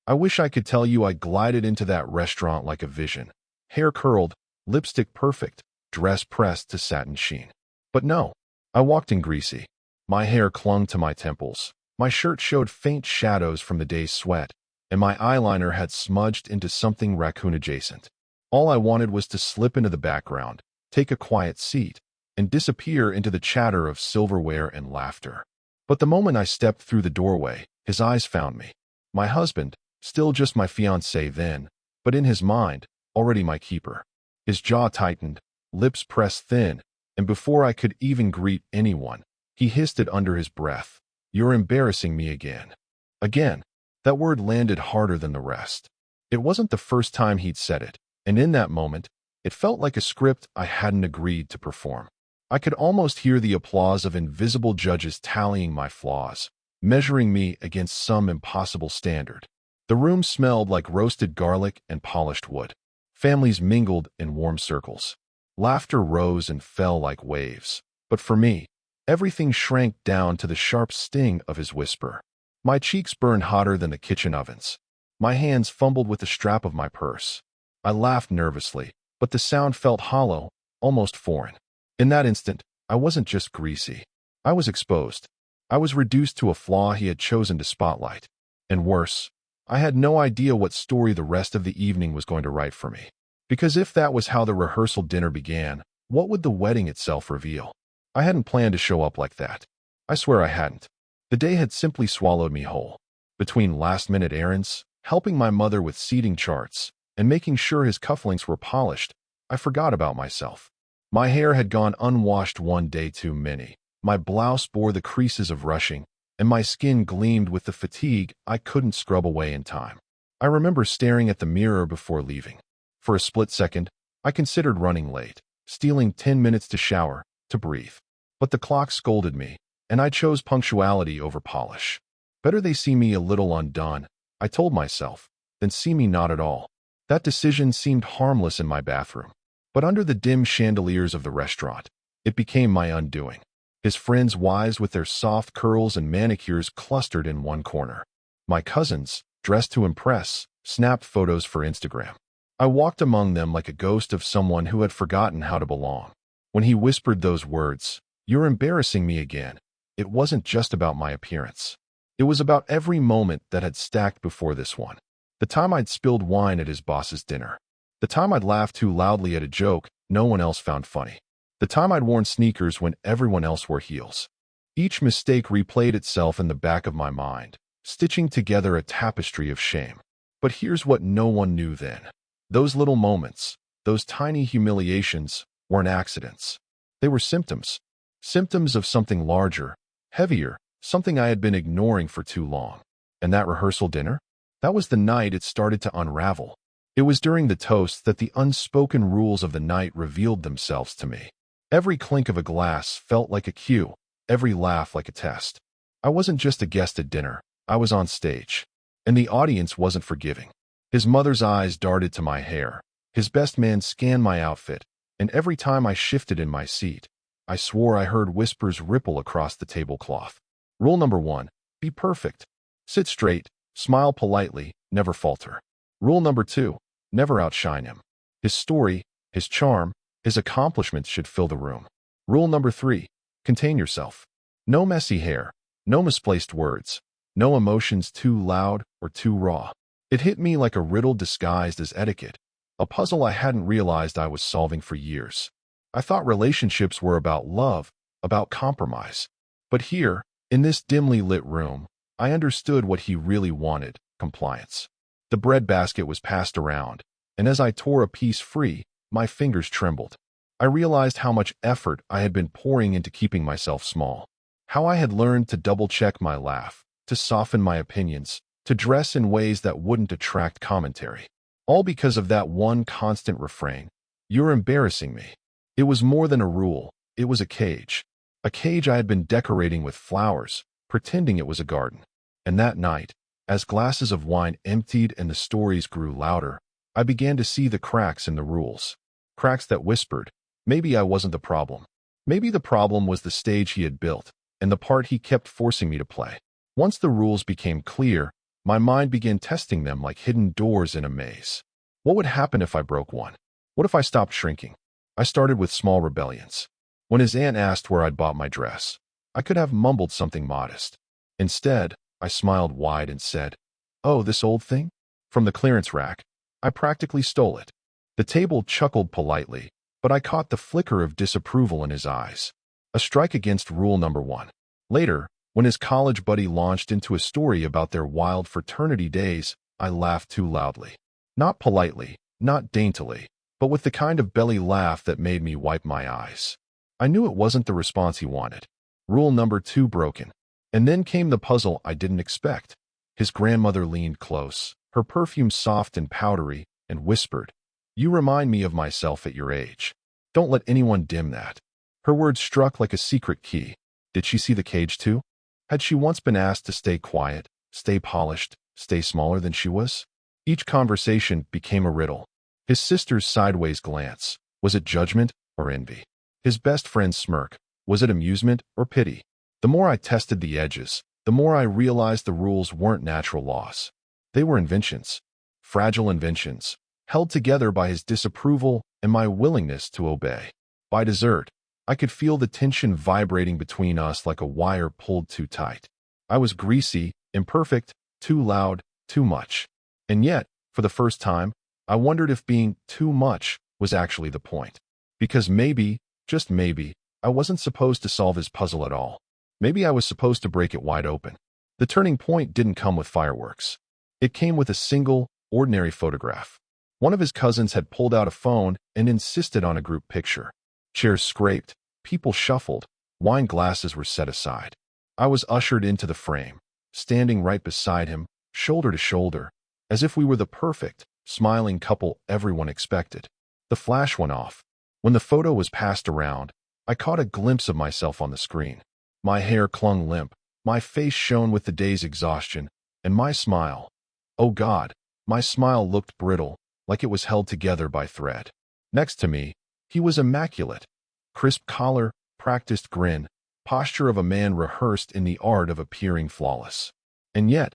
I wish I could tell you I glided into that restaurant like a vision. Hair curled, lipstick perfect, dress pressed to satin sheen. But no, I walked in greasy. My hair clung to my temples. My shirt showed faint shadows from the day's sweat, and my eyeliner had smudged into something raccoon-adjacent. All I wanted was to slip into the background, take a quiet seat, and disappear into the chatter of silverware and laughter. But the moment I stepped through the doorway, his eyes found me. My husband, still just my fiancé then, but in his mind, already my keeper. His jaw tightened, lips pressed thin, and before I could even greet anyone, he hissed it under his breath. "You're embarrassing me again." Again. That word landed harder than the rest. It wasn't the first time he'd said it, and in that moment, it felt like a script I hadn't agreed to perform. I could almost hear the applause of invisible judges tallying my flaws, measuring me against some impossible standard. The room smelled like roasted garlic and polished wood. Families mingled in warm circles. Laughter rose and fell like waves. But for me, everything shrank down to the sharp sting of his whisper. My cheeks burned hotter than the kitchen ovens. My hands fumbled with the strap of my purse. I laughed nervously, but the sound felt hollow, almost foreign. In that instant, I wasn't just greasy. I was exposed. I was reduced to a flaw he had chosen to spotlight. And worse, I had no idea what story the rest of the evening was going to write for me. Because if that was how the rehearsal dinner began, what would the wedding itself reveal? I hadn't planned to show up like that. I swear I hadn't. The day had simply swallowed me whole. Between last-minute errands, helping my mother with seating charts, and making sure his cufflinks were polished, I forgot about myself. My hair had gone unwashed one day too many. My blouse bore the creases of rushing, and my skin gleamed with the fatigue I couldn't scrub away in time. I remember staring at the mirror before leaving. For a split second, I considered running late, stealing 10 minutes to shower, to breathe. But the clock scolded me, and I chose punctuality over polish. Better they see me a little undone, I told myself, than see me not at all. That decision seemed harmless in my bathroom. But under the dim chandeliers of the restaurant, it became my undoing. His friends' wives with their soft curls and manicures clustered in one corner. My cousins, dressed to impress, snapped photos for Instagram. I walked among them like a ghost of someone who had forgotten how to belong. When he whispered those words, "You're embarrassing me again," it wasn't just about my appearance. It was about every moment that had stacked before this one. The time I'd spilled wine at his boss's dinner. The time I'd laughed too loudly at a joke no one else found funny. The time I'd worn sneakers when everyone else wore heels. Each mistake replayed itself in the back of my mind, stitching together a tapestry of shame. But here's what no one knew then. Those little moments, those tiny humiliations, weren't accidents. They were symptoms. Symptoms of something larger, heavier, something I had been ignoring for too long. And that rehearsal dinner? That was the night it started to unravel. It was during the toast that the unspoken rules of the night revealed themselves to me. Every clink of a glass felt like a cue, every laugh like a test. I wasn't just a guest at dinner, I was on stage. And the audience wasn't forgiving. His mother's eyes darted to my hair. His best man scanned my outfit, and every time I shifted in my seat, I swore I heard whispers ripple across the tablecloth. Rule number 1, be perfect. Sit straight, smile politely, never falter. Rule number 2, never outshine him. His story, his charm, his accomplishments should fill the room. Rule number 3, contain yourself. No messy hair, no misplaced words, no emotions too loud or too raw. It hit me like a riddle disguised as etiquette, a puzzle I hadn't realized I was solving for years. I thought relationships were about love, about compromise. But here, in this dimly lit room, I understood what he really wanted, compliance. The breadbasket was passed around, and as I tore a piece free, my fingers trembled. I realized how much effort I had been pouring into keeping myself small. How I had learned to double-check my laugh, to soften my opinions, to dress in ways that wouldn't attract commentary. All because of that one constant refrain, "You're embarrassing me." It was more than a rule, it was a cage. A cage I had been decorating with flowers, pretending it was a garden. And that night, as glasses of wine emptied and the stories grew louder, I began to see the cracks in the rules. Cracks that whispered, maybe I wasn't the problem. Maybe the problem was the stage he had built, and the part he kept forcing me to play. Once the rules became clear, My mind began testing them like hidden doors in a maze. What would happen if I broke one? What if I stopped shrinking? I started with small rebellions. When his aunt asked where I'd bought my dress, I could have mumbled something modest. Instead, I smiled wide and said, "Oh, this old thing? From the clearance rack. I practically stole it." The table chuckled politely, but I caught the flicker of disapproval in his eyes. A strike against rule number one. Later, when his college buddy launched into a story about their wild fraternity days, I laughed too loudly. Not politely, not daintily, but with the kind of belly laugh that made me wipe my eyes. I knew it wasn't the response he wanted. Rule number two broken. And then came the puzzle I didn't expect. His grandmother leaned close, her perfume soft and powdery, and whispered, "You remind me of myself at your age. Don't let anyone dim that." Her words struck like a secret key. Did she see the cage too? Had she once been asked to stay quiet, stay polished, stay smaller than she was? Each conversation became a riddle. His sister's sideways glance, was it judgment or envy? His best friend's smirk, was it amusement or pity? The more I tested the edges, the more I realized the rules weren't natural laws. They were inventions, fragile inventions, held together by his disapproval and my willingness to obey. By dessert, I could feel the tension vibrating between us like a wire pulled too tight. I was greasy, imperfect, too loud, too much. And yet, for the first time, I wondered if being too much was actually the point. Because maybe, just maybe, I wasn't supposed to solve his puzzle at all. Maybe I was supposed to break it wide open. The turning point didn't come with fireworks. It came with a single, ordinary photograph. One of his cousins had pulled out a phone and insisted on a group picture. Chairs scraped, people shuffled, wine glasses were set aside. I was ushered into the frame, standing right beside him, shoulder to shoulder, as if we were the perfect, smiling couple everyone expected. The flash went off. When the photo was passed around, I caught a glimpse of myself on the screen. My hair clung limp, my face shone with the day's exhaustion, and my smile, oh God, my smile looked brittle, like it was held together by thread. Next to me, he was immaculate. Crisp collar, practiced grin, posture of a man rehearsed in the art of appearing flawless. And yet,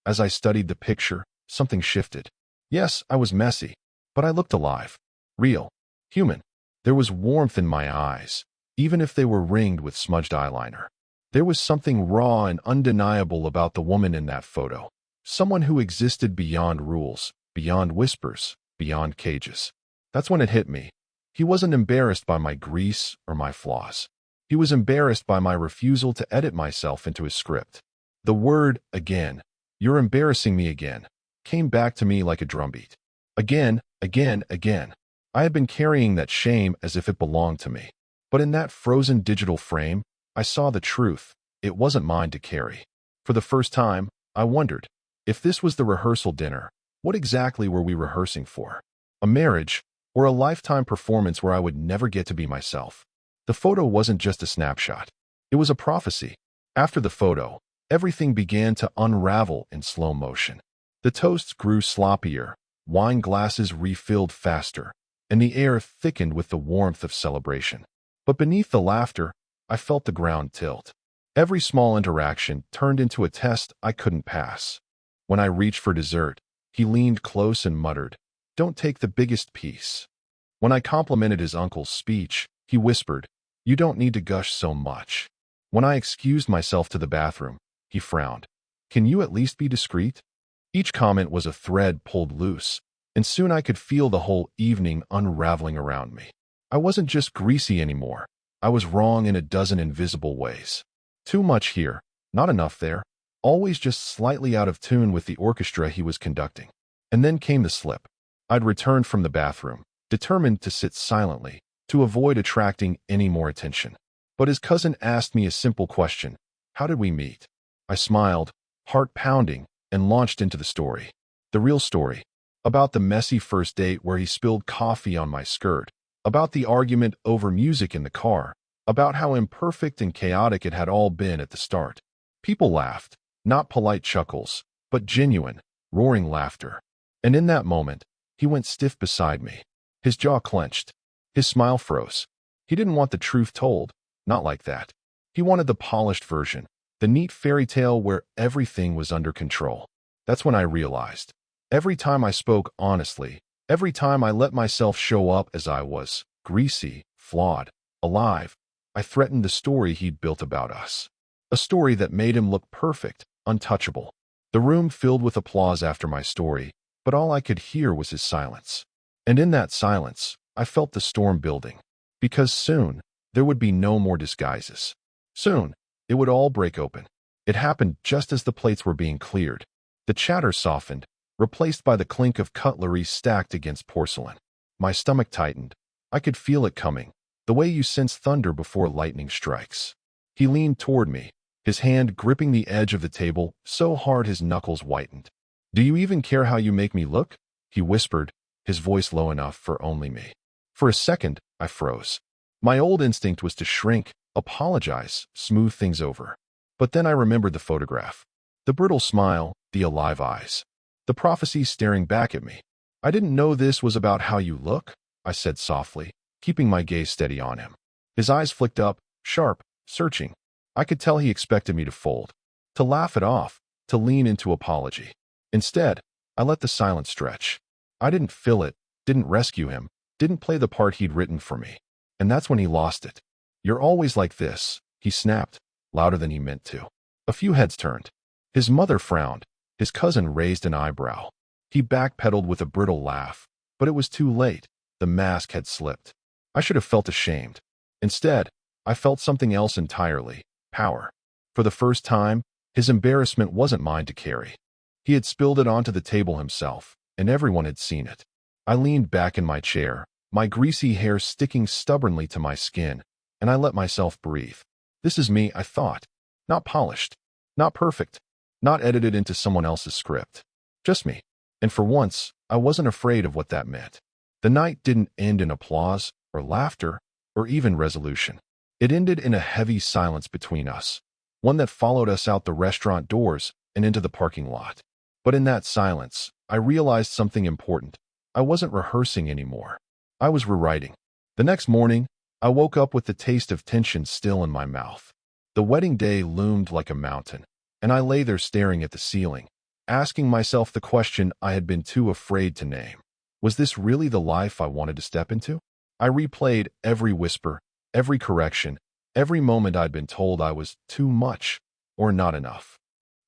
as I studied the picture, something shifted. Yes, I was messy, but I looked alive, real, human. There was warmth in my eyes, even if they were ringed with smudged eyeliner. There was something raw and undeniable about the woman in that photo. Someone who existed beyond rules, beyond whispers, beyond cages. That's when it hit me. He wasn't embarrassed by my grease or my flaws. He was embarrassed by my refusal to edit myself into his script. The word, again, "You're embarrassing me again," came back to me like a drumbeat. Again, again, again. I had been carrying that shame as if it belonged to me. But in that frozen digital frame, I saw the truth. It wasn't mine to carry. For the first time, I wondered, if this was the rehearsal dinner, what exactly were we rehearsing for? A marriage, or a lifetime performance where I would never get to be myself? The photo wasn't just a snapshot. It was a prophecy. After the photo, everything began to unravel in slow motion. The toasts grew sloppier, wine glasses refilled faster, and the air thickened with the warmth of celebration. But beneath the laughter, I felt the ground tilt. Every small interaction turned into a test I couldn't pass. When I reached for dessert, he leaned close and muttered, "Don't take the biggest piece." When I complimented his uncle's speech, he whispered, "You don't need to gush so much." When I excused myself to the bathroom, he frowned, "Can you at least be discreet?" Each comment was a thread pulled loose, and soon I could feel the whole evening unraveling around me. I wasn't just greasy anymore. I was wrong in a dozen invisible ways. Too much here, not enough there, always just slightly out of tune with the orchestra he was conducting. And then came the slip. I'd returned from the bathroom, determined to sit silently, to avoid attracting any more attention. But his cousin asked me a simple question: how did we meet? I smiled, heart pounding, and launched into the story. The real story. About the messy first date where he spilled coffee on my skirt. About the argument over music in the car. About how imperfect and chaotic it had all been at the start. People laughed, not polite chuckles, but genuine, roaring laughter. And in that moment, he went stiff beside me. His jaw clenched. His smile froze. He didn't want the truth told, not like that. He wanted the polished version, the neat fairy tale where everything was under control. That's when I realized. Every time I spoke honestly, every time I let myself show up as I was, greasy, flawed, alive, I threatened the story he'd built about us. A story that made him look perfect, untouchable. The room filled with applause after my story, but all I could hear was his silence. And in that silence, I felt the storm building. Because soon, there would be no more disguises. Soon, it would all break open. It happened just as the plates were being cleared. The chatter softened, replaced by the clink of cutlery stacked against porcelain. My stomach tightened. I could feel it coming, the way you sense thunder before lightning strikes. He leaned toward me, his hand gripping the edge of the table so hard his knuckles whitened. "Do you even care how you make me look?" he whispered, his voice low enough for only me. For a second, I froze. My old instinct was to shrink, apologize, smooth things over. But then I remembered the photograph. The brittle smile, the alive eyes. The prophecy staring back at me. "I didn't know this was about how you look," I said softly, keeping my gaze steady on him. His eyes flicked up, sharp, searching. I could tell he expected me to fold, to laugh it off, to lean into apology. Instead, I let the silence stretch. I didn't fill it, didn't rescue him, didn't play the part he'd written for me. And that's when he lost it. "You're always like this," he snapped, louder than he meant to. A few heads turned. His mother frowned. His cousin raised an eyebrow. He backpedaled with a brittle laugh. But it was too late. The mask had slipped. I should have felt ashamed. Instead, I felt something else entirely. Power. For the first time, his embarrassment wasn't mine to carry. He had spilled it onto the table himself, and everyone had seen it. I leaned back in my chair, my greasy hair sticking stubbornly to my skin, and I let myself breathe. This is me, I thought. Not polished. Not perfect. Not edited into someone else's script. Just me. And for once, I wasn't afraid of what that meant. The night didn't end in applause, or laughter, or even resolution. It ended in a heavy silence between us, one that followed us out the restaurant doors and into the parking lot. But in that silence, I realized something important. I wasn't rehearsing anymore. I was rewriting. The next morning, I woke up with the taste of tension still in my mouth. The wedding day loomed like a mountain, and I lay there staring at the ceiling, asking myself the question I had been too afraid to name. Was this really the life I wanted to step into? I replayed every whisper, every correction, every moment I'd been told I was too much or not enough.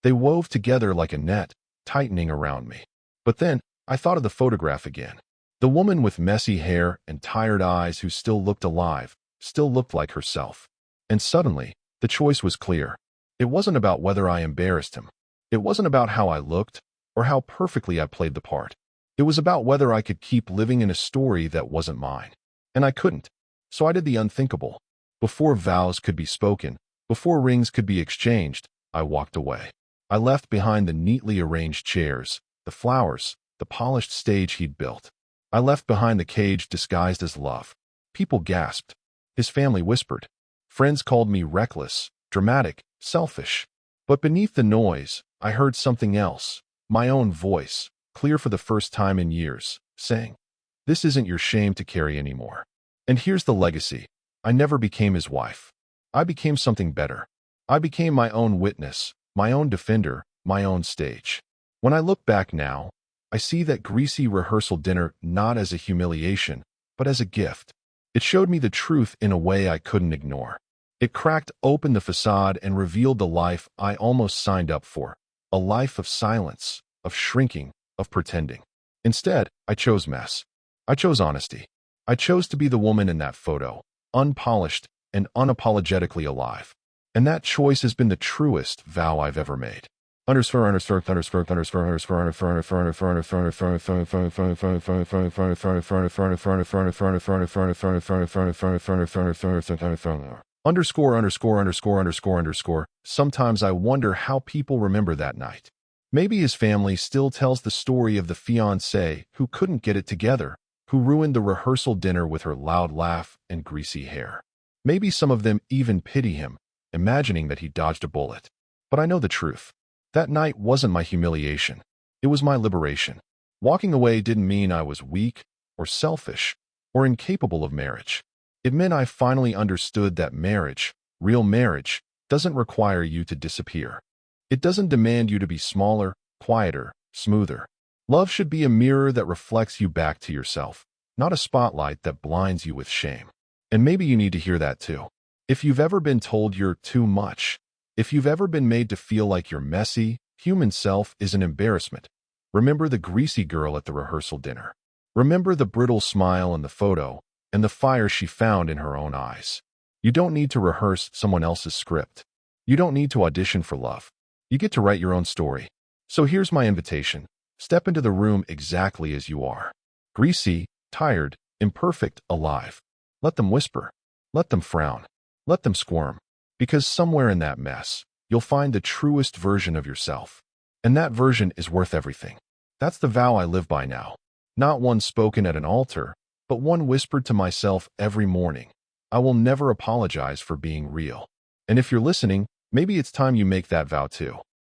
They wove together like a net, tightening around me. But then, I thought of the photograph again. The woman with messy hair and tired eyes who still looked alive, still looked like herself. And suddenly, the choice was clear. It wasn't about whether I embarrassed him. It wasn't about how I looked or how perfectly I played the part. It was about whether I could keep living in a story that wasn't mine. And I couldn't. So I did the unthinkable. Before vows could be spoken, before rings could be exchanged, I walked away. I left behind the neatly arranged chairs, the flowers, the polished stage he'd built. I left behind the cage disguised as love. People gasped. His family whispered. Friends called me reckless, dramatic, selfish. But beneath the noise, I heard something else. My own voice, clear for the first time in years, saying, "This isn't your shame to carry anymore." And here's the legacy. I never became his wife. I became something better. I became my own witness, my own defender, my own stage. When I look back now, I see that greasy rehearsal dinner not as a humiliation, but as a gift. It showed me the truth in a way I couldn't ignore. It cracked open the facade and revealed the life I almost signed up for. A life of silence, of shrinking, of pretending. Instead, I chose mess. I chose honesty. I chose to be the woman in that photo, unpolished and unapologetically alive. And that choice has been the truest vow I've ever made. Underscore. Sometimes I wonder how people remember that night. Maybe his family still tells the story of the fiancée who couldn't get it together, who ruined the rehearsal dinner with her loud laugh and greasy hair. Maybe some of them even pity him, imagining that he dodged a bullet. But I know the truth. That night wasn't my humiliation. It was my liberation. Walking away didn't mean I was weak or selfish or incapable of marriage. It meant I finally understood that marriage, real marriage, doesn't require you to disappear. It doesn't demand you to be smaller, quieter, smoother. Love should be a mirror that reflects you back to yourself, not a spotlight that blinds you with shame. And maybe you need to hear that too. If you've ever been told you're too much, if you've ever been made to feel like your messy, human self is an embarrassment, remember the greasy girl at the rehearsal dinner. Remember the brittle smile in the photo and the fire she found in her own eyes. You don't need to rehearse someone else's script. You don't need to audition for love. You get to write your own story. So here's my invitation. Step into the room exactly as you are. Greasy, tired, imperfect, alive. Let them whisper. Let them frown. Let them squirm. Because somewhere in that mess, you'll find the truest version of yourself. And that version is worth everything. That's the vow I live by now. Not one spoken at an altar, but one whispered to myself every morning. I will never apologize for being real. And if you're listening, maybe it's time you make that vow too.